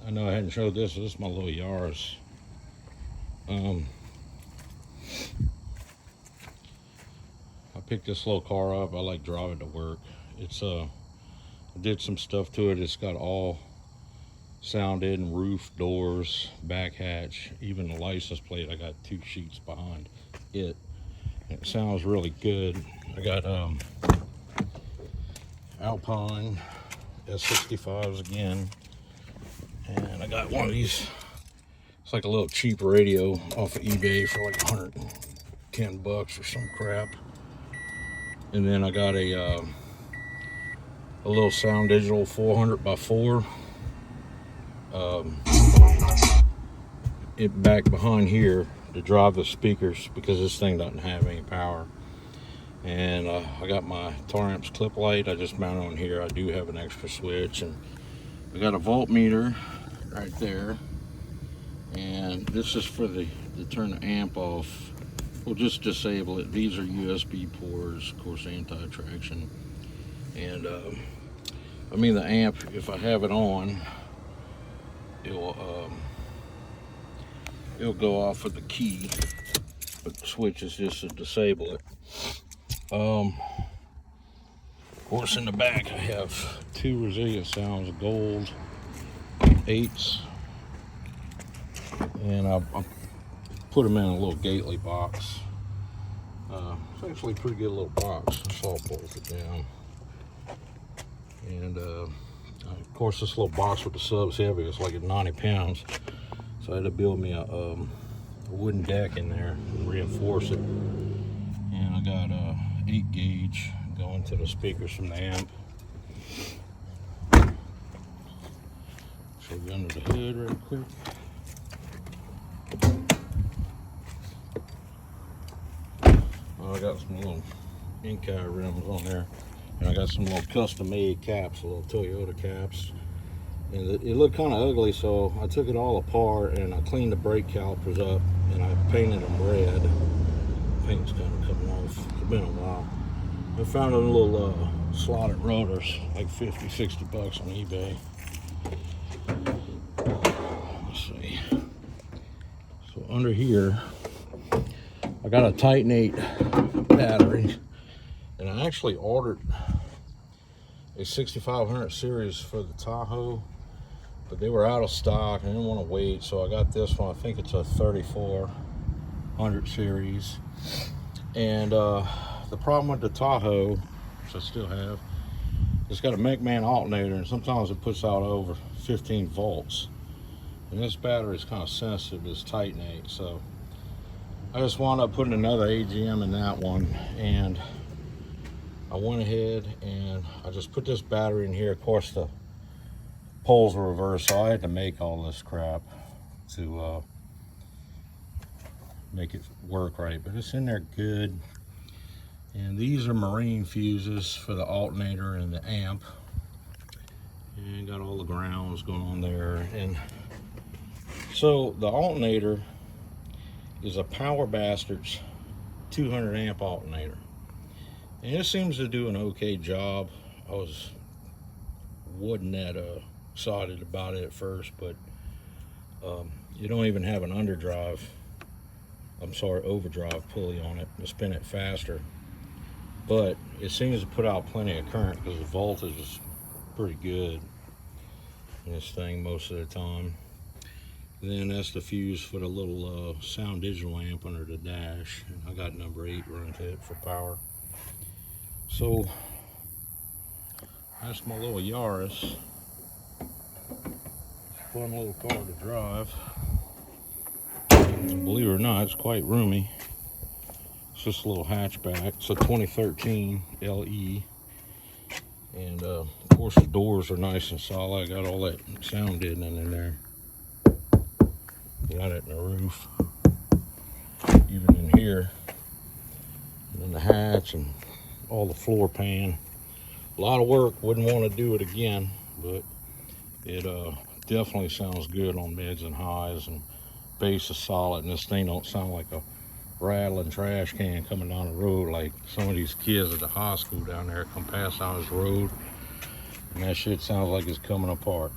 I know I hadn't showed this. This is my little Yaris. I picked this little car up. I like driving to work. It's I did some stuff to it. It's got all sounded and roof, doors, back hatch, even the license plate. I got 2 sheets behind it. It sounds really good. I got Alpine S65s again, and I got one of these. It's like a little cheap radio off of eBay for like 110 bucks or some crap. And then I got a little Sound Digital 400 by 4. It back behind here to drive the speakers because this thing doesn't have any power. And I got my taramps clip light. I just mounted on here. I do have an extra switch, and I got a voltmeter right there. And this is for to turn the amp off. We'll just disable it. These are USB ports, of course, anti-traction. And I mean, the amp, if I have it on, it'll go off with the key, but the switch is just to disable it. Of course, in the back I have 2 Resilient Sounds Gold 8s, and I put them in a little Gately box. It's actually a pretty good little box. I saw both it down. And of course, this little box with the sub's heavy. It's like at 90 pounds. So I had to build me a wooden deck in there and reinforce it. And I got a 8 gauge going to the speakers from the amp. Show you under the hood real quick. I got some little ink eye rims on there, and I got some little custom made caps, little Toyota caps, and it looked kind of ugly, so I took it all apart and I cleaned the brake calipers up and I painted them red. Paint's kind of coming off. It's been a while. I found them little slotted rotors, like 50, 60 bucks on eBay. Let's see. So under here I got a Titanate battery, and I actually ordered a 6500 series for the Tahoe, but they were out of stock. I didn't want to wait, so I got this one. I think it's a 3400 series. And the problem with the Tahoe, which I still have, it's got a McMahon alternator, and sometimes it puts out over 15 volts. And this battery is kind of sensitive to this Titanate, so I just wound up putting another AGM in that one, and I went ahead and I just put this battery in here. Of course, the poles were reversed, so I had to make all this crap to make it work right, but it's in there good. And these are marine fuses for the alternator and the amp, and got all the grounds going on there. And so the alternator is a Power Bastards 200 amp alternator, and it seems to do an okay job. I wasn't that excited about it at first, but you don't even have an overdrive pulley on it to spin it faster, but it seems to put out plenty of current because the voltage is pretty good in this thing most of the time. Then that's the fuse for the little Sound Digital amp under the dash, and I got number 8 running to it for power. So that's my little Yaris. Fun little car to drive. And believe it or not, it's quite roomy. It's just a little hatchback. It's a 2013 LE, and of course the doors are nice and solid. I got all that sound deadening in there. Got it in the roof, even in here, and in the hatch, and all the floor pan. A lot of work. Wouldn't want to do it again, but it definitely sounds good on mids and highs, and bass is solid, and this thing don't sound like a rattling trash can coming down the road like some of these kids at the high school down there come past down this road, and that shit sounds like it's coming apart.